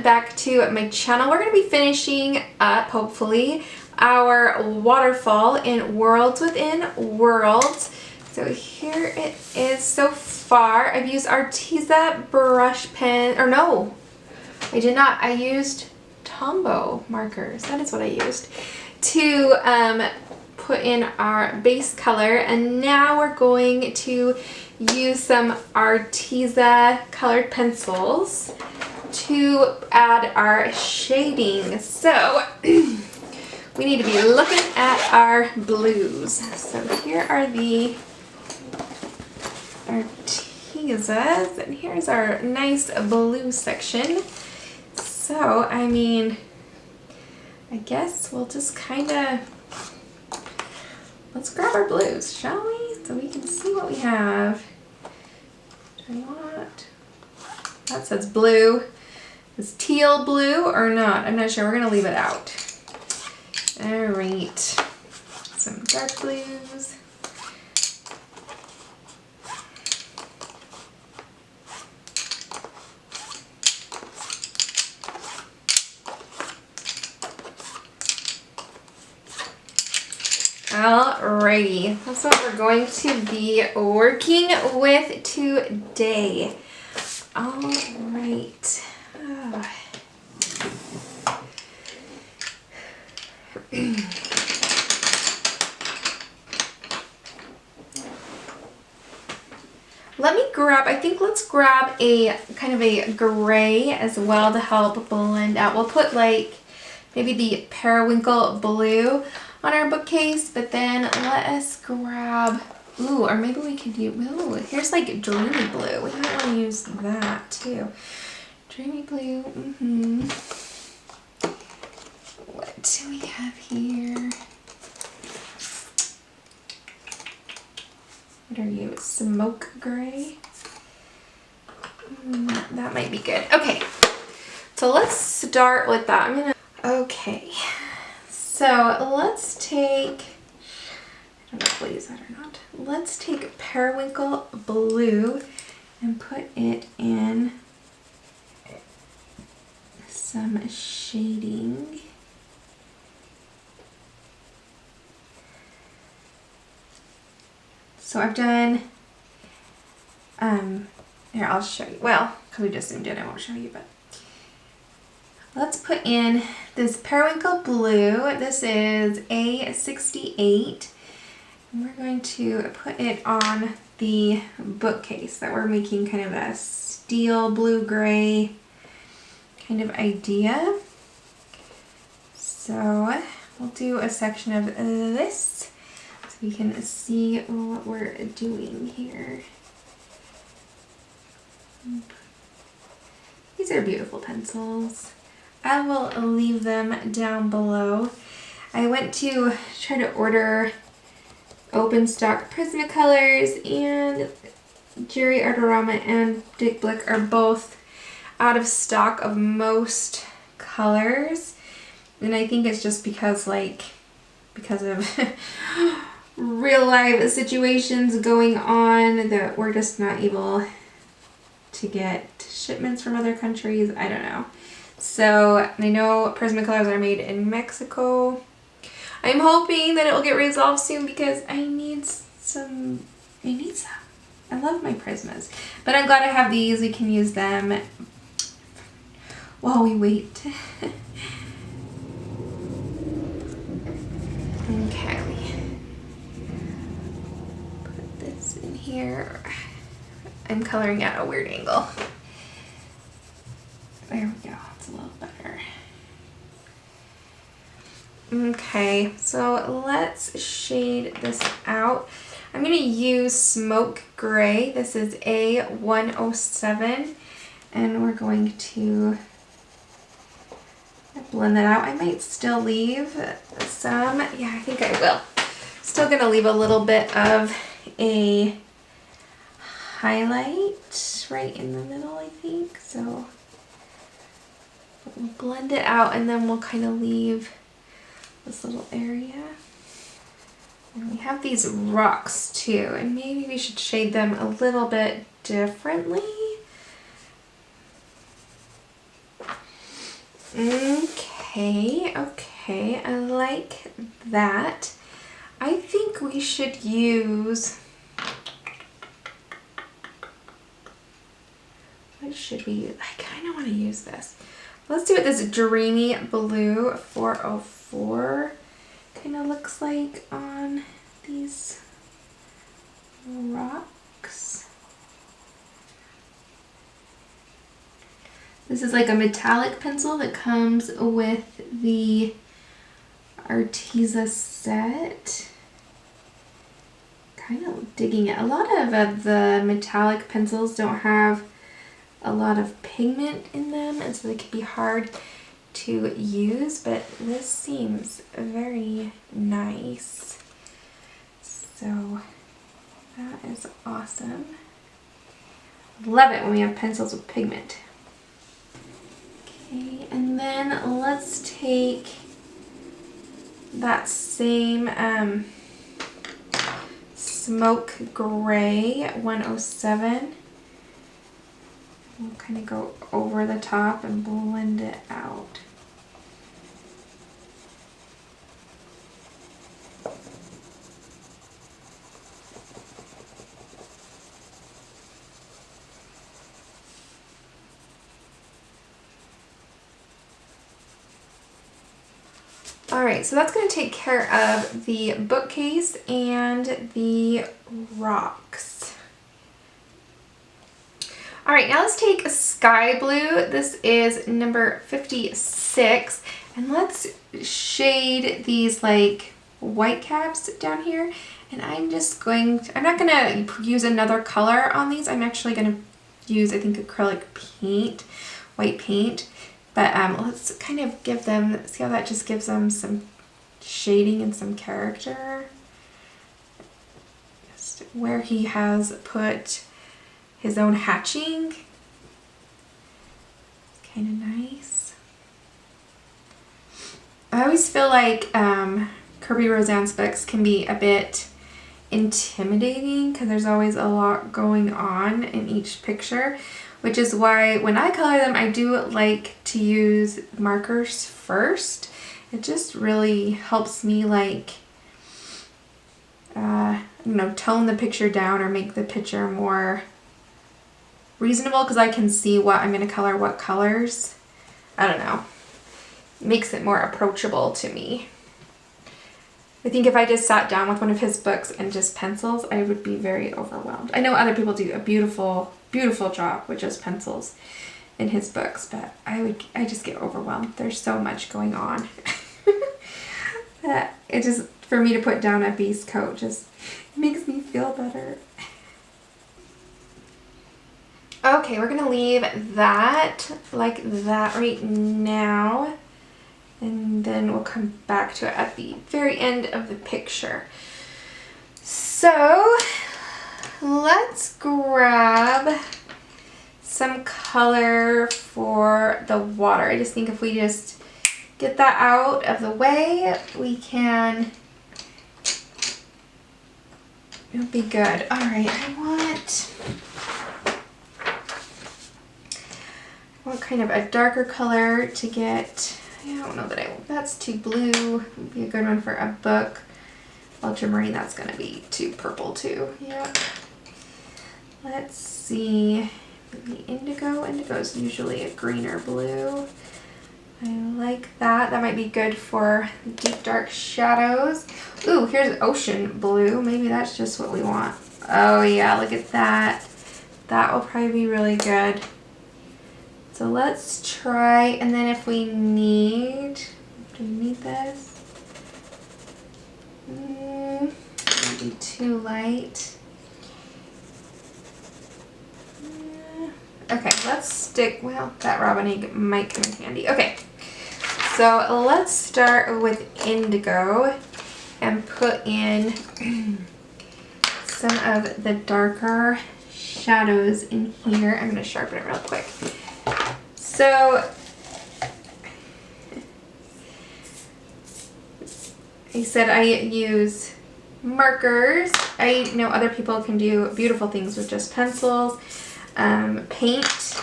back to my channel. We're going to be finishing up, hopefully, our Waterfall in Worlds Within Worlds. So here it is so far. I've used Arteza brush pen, or no, I did not. I used Tombow markers. That is what I used to put in our base color, and now we're going to use some Arteza colored pencils to add our shading. So we need to be looking at our blues. So here are the Artezas, and here's our nice blue section. So I mean, I guess we'll just kind of, let's grab our blues, shall we? So we can see what we have. Do I want, that says blue. Is teal blue or not? I'm not sure. We're gonna leave it out. All right, some dark blues. Alrighty, that's what we're going to be working with today. Alright. Oh. Let me grab, I think let's grab a kind of a gray as well to help blend out. We'll put like maybe the periwinkle blue on our bookcase, but then let us grab, ooh, or maybe we could use, ooh, here's like dreamy blue. We might want to use that too. Dreamy blue, What do we have here? What are you, smoke gray? That might be good. Okay, so let's start with that. Okay. So let's take, I don't know if we'll use that or not. Let's take periwinkle blue and put it in some shading. So I've done, here I'll show you. Well, because we just zoomed in, I won't show you, but let's put in this periwinkle blue. This is A68. And we're going to put it on the bookcase that we're making kind of a steel blue-gray kind of idea. So we'll do a section of this so we can see what we're doing here. These are beautiful pencils. I will leave them down below. I went to try to order open stock Prismacolors, and Jerry Artorama and Dick Blick are both out of stock of most colors. And I think it's just because of real life situations going on that we're just not able to get shipments from other countries. I don't know. So I know Prismacolors are made in Mexico. I'm hoping that it will get resolved soon because I need some. I love my Prismas. But I'm glad I have these. We can use them while we wait. Okay. Put this in here. I'm coloring at a weird angle. There we go. It's a little better. Okay, so let's shade this out. I'm going to use smoke gray. This is A107, and we're going to blend that out. I might still leave some. Yeah, I think I will. Still going to leave a little bit of a highlight right in the middle, I think. So we'll blend it out, and then we'll kind of leave this little area. And we have these rocks too, and maybe we should shade them a little bit differently. Okay, I like that. I think we should use, what should we use? I kind of want to use this. Let's do it this dreamy blue 404 kind of looks like on these rocks. This is like a metallic pencil that comes with the Arteza set. Kind of digging it. A lot of the metallic pencils don't have a lot of pigment in them, and so they can be hard to use, but this seems very nice. So that is awesome. Love it when we have pencils with pigment. Okay, and then let's take that same smoke gray 107. We'll kind of go over the top and blend it out. Alright, so that's going to take care of the bookcase and the rocks. Alright, now let's take a sky blue. This is number 56. And let's shade these like white caps down here. And I'm not going to use another color on these. I'm actually going to use, I think, acrylic paint, white paint. But let's kind of give them, see how that just gives them some shading and some character. Just where he has put his own hatching. It's kind of nice. I always feel like Kirby Roseanne's books can be a bit intimidating because there's always a lot going on in each picture, which is why when I color them, I do like to use markers first. It just really helps me like, tone the picture down or make the picture more reasonable because I can see what I'm going to color, what colors. I don't know. It makes it more approachable to me. I think if I just sat down with one of his books and just pencils, I would be very overwhelmed. I know other people do a beautiful, beautiful job with just pencils in his books, but I just get overwhelmed. There's so much going on. That it just, for me to put down a beast coat just makes me feel better. Okay, we're gonna leave that like that right now. And then we'll come back to it at the very end of the picture. So let's grab some color for the water. I just think if we just get that out of the way, we can, it'll be good. All right, I want kind of a darker color to get. I don't know that that's too blue. Would be a good one for a book. Ultramarine, that's gonna be too purple too. Yeah. Let's see. Maybe indigo. Indigo is usually a green or blue. I like that. That might be good for deep dark shadows. Ooh, here's ocean blue. Maybe that's just what we want. Oh yeah, look at that. That will probably be really good. So let's try, and then if we need, do we need this? Maybe too light. Okay, let's stick, well, that robin egg might come in handy. Okay, so let's start with indigo and put in some of the darker shadows in here. I'm going to sharpen it real quick. So I said I use markers. I know other people can do beautiful things with just pencils. Paint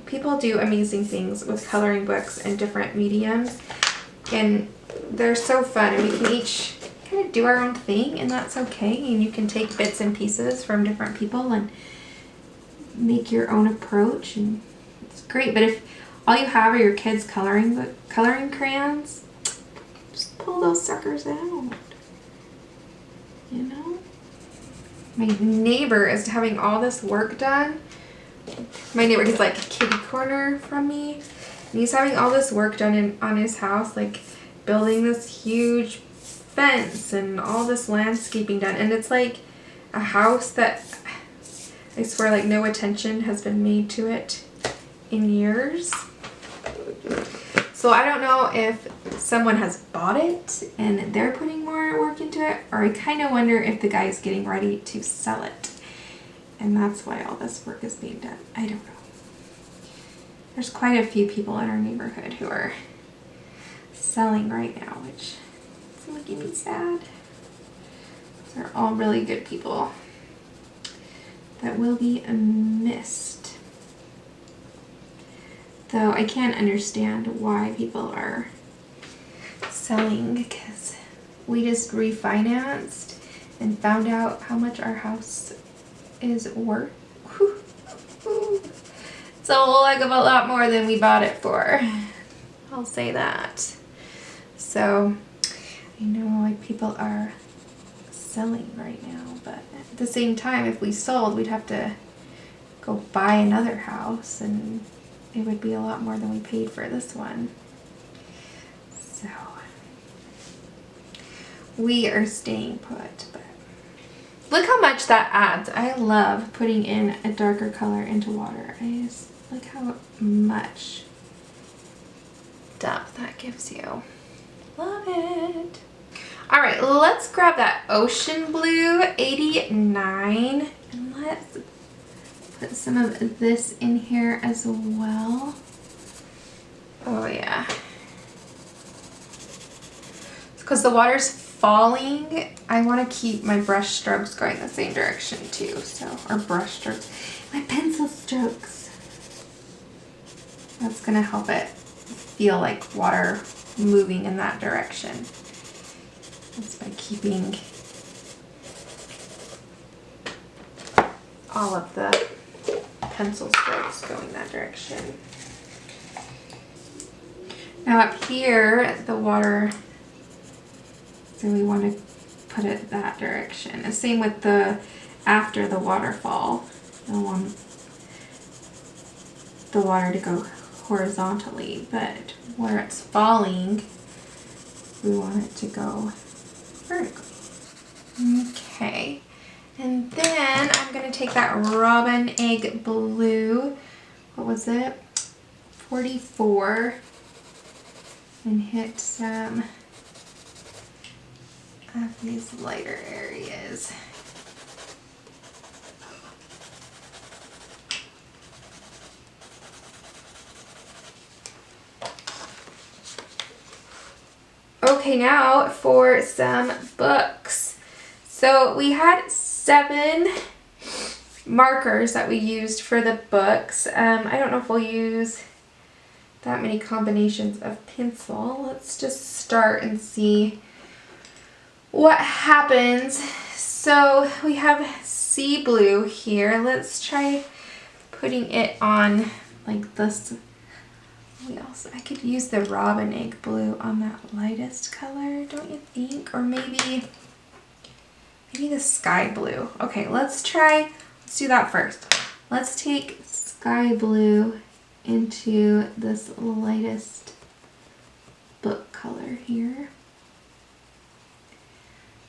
people do amazing things with coloring books and different mediums, and they're so fun, and we can each kind of do our own thing, and that's okay. And you can take bits and pieces from different people and make your own approach, and it's great. But if all you have are your kids' coloring crayons, just pull those suckers out, you know? My neighbor is having all this work done. My neighbor, he's like a kitty corner from me, and he's having all this work done on his house, like building this huge fence and all this landscaping done. And it's like a house that I swear like no attention has been made to it in years. So I don't know if someone has bought it and they're putting more work into it, or I kind of wonder if the guy is getting ready to sell it, and that's why all this work is being done. I don't know. There's quite a few people in our neighborhood who are selling right now, which is making me sad. They're all really good people that will be missed. Though I can't understand why people are selling, because we just refinanced and found out how much our house is worth. It's a whole heck of a lot more than we bought it for. I'll say that. So I know like people are selling right now, but at the same time, if we sold, we'd have to go buy another house, and it would be a lot more than we paid for this one. So we are staying put, but look how much that adds. I love putting in a darker color into water. I just look how much depth that gives you. Love it. All right, let's grab that Ocean Blue 89, and let's put some of this in here as well. Oh yeah. Because the water's falling, I want to keep my brush strokes going the same direction too. So, or brush strokes, my pencil strokes. That's gonna help it feel like water moving in that direction. That's by keeping all of the pencil strokes going that direction. Now up here, the water, so we want to put it that direction. The same with the, after the waterfall, I want the water to go horizontally, but where it's falling, we want it to go vertically. Okay. And then I'm going to take that Robin Egg Blue, what was it, 44, and hit some of these lighter areas. Okay, now for some books. So we had 7 markers that we used for the books. I don't know if we'll use that many combinations of pencil. Let's just start and see what happens. So we have sea blue here. Let's try putting it on like this. I could use the Robin Egg Blue on that lightest color, don't you think? Or maybe the sky blue. Okay, let's do that first. Let's take sky blue into this lightest book color here.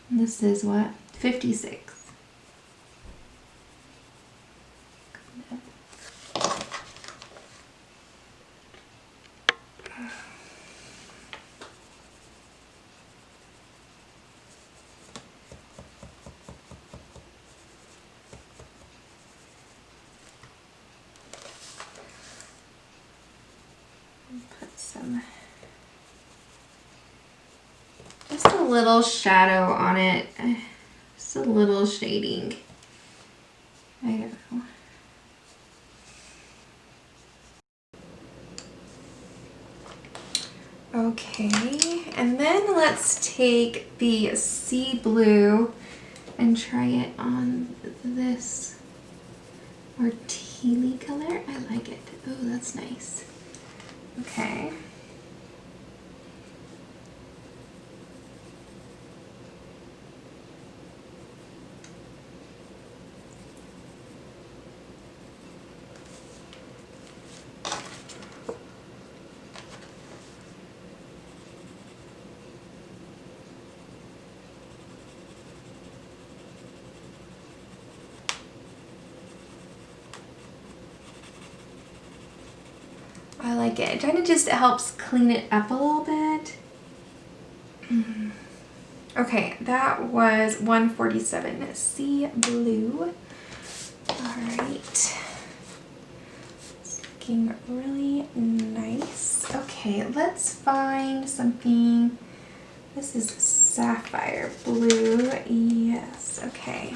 And this is what? 56. Just a little shadow on it, just a little shading. I don't know. Okay, and then let's take the sea blue and try it on this more tealy color. I like it. Oh, that's nice. Okay. I like it. It kind of just helps clean it up a little bit. Okay, that was 147 sea blue. All right. It's looking really nice. Okay, let's find something. This is sapphire blue. Yes, okay.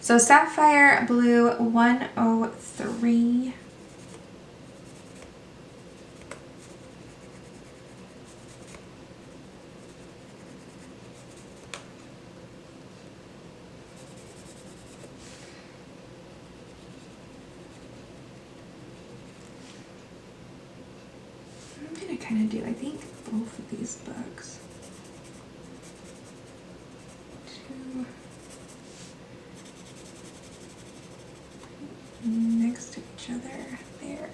So sapphire blue 103. I'm gonna kind of do, I think, both of these books. Two next to each other there.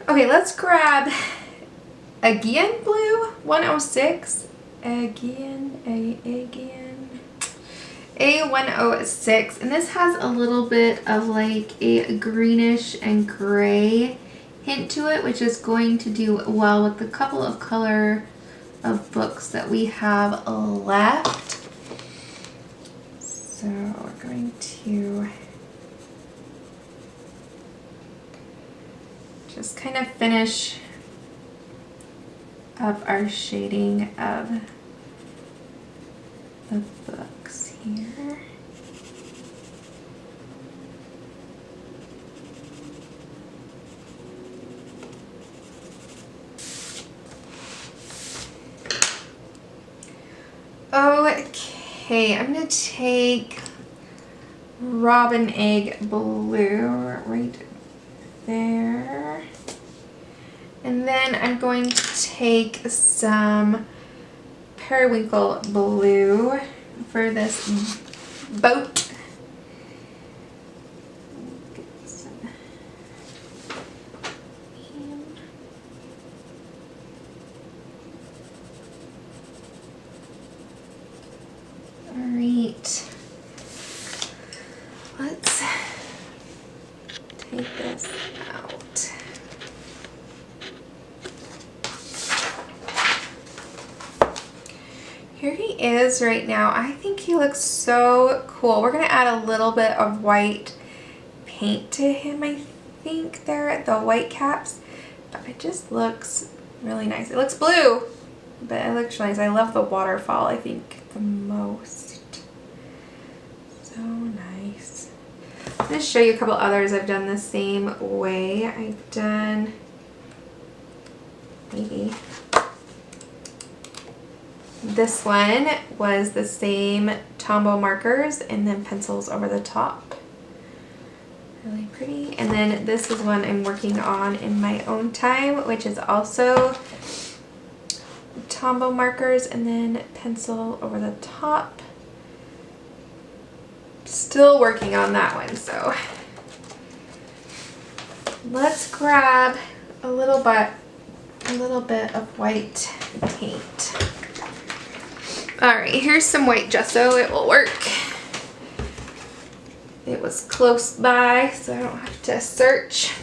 Okay, let's grab again blue 106. Again, A106, and this has a little bit of like a greenish and gray hint to it, which is going to do well with the couple of color of books that we have left. So we're going to just kind of finish up our shading of the books here. Okay, I'm gonna take robin egg blue right there. And then I'm going to take some periwinkle blue for this boat. Alright, let's take this out. Here he is right now. I think he looks so cool. We're gonna add a little bit of white paint to him, I think, there at the white caps. But it just looks really nice. It looks blue, but it looks nice. I love the waterfall, I think, the most. So nice. I'm gonna show you a couple others I've done the same way. I've done maybe this one was the same Tombow markers and then pencils over the top. Really pretty. And then this is one I'm working on in my own time, which is also Tombow markers and then pencil over the top. Still working on that one, so let's grab a little bit of white paint. Alright, here's some white gesso. It will work. It was close by, so I don't have to search.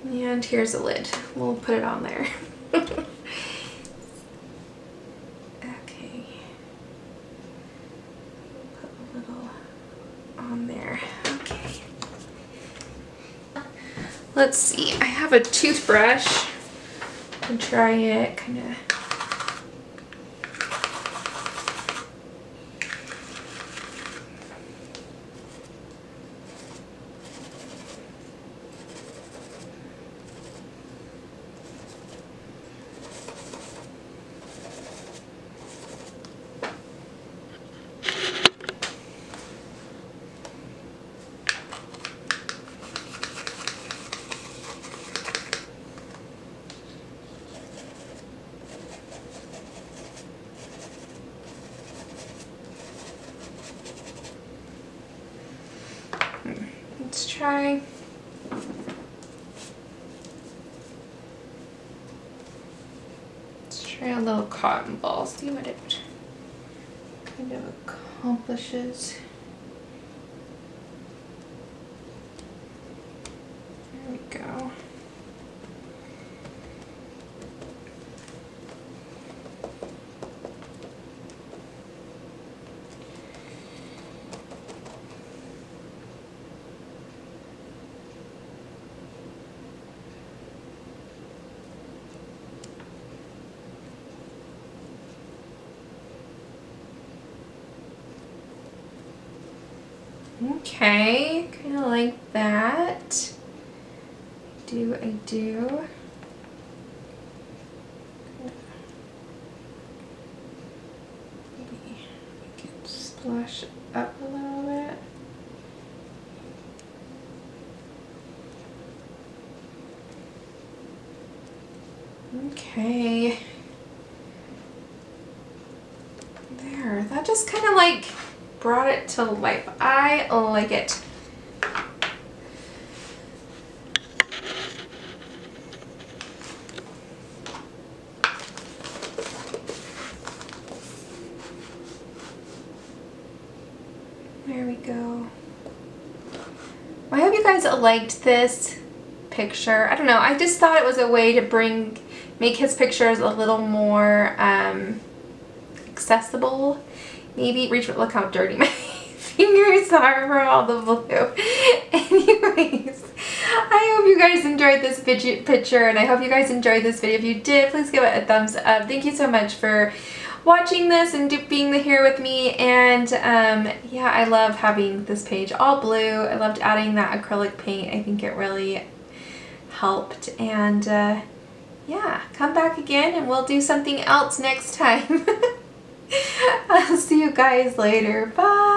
And here's a lid. We'll put it on there. Okay. Put a little on there. Okay. Let's see. I have a toothbrush. And try it kind of. Try a little cotton ball, see what it kind of accomplishes. There we go. Okay, kind of like that. I do. Maybe I can splash up a little bit. Okay. There, that just kind of like brought it to life. I like it. There we go. Well, I hope you guys liked this picture. I don't know, I just thought it was a way to make his pictures a little more accessible. Maybe look how dirty my fingers are from all the blue. Anyways, I hope you guys enjoyed this picture, and I hope you guys enjoyed this video. If you did, please give it a thumbs up. Thank you so much for watching this and being here with me. And yeah, I love having this page all blue. I loved adding that acrylic paint. I think it really helped. And yeah, come back again and we'll do something else next time. I'll see you guys later. Bye.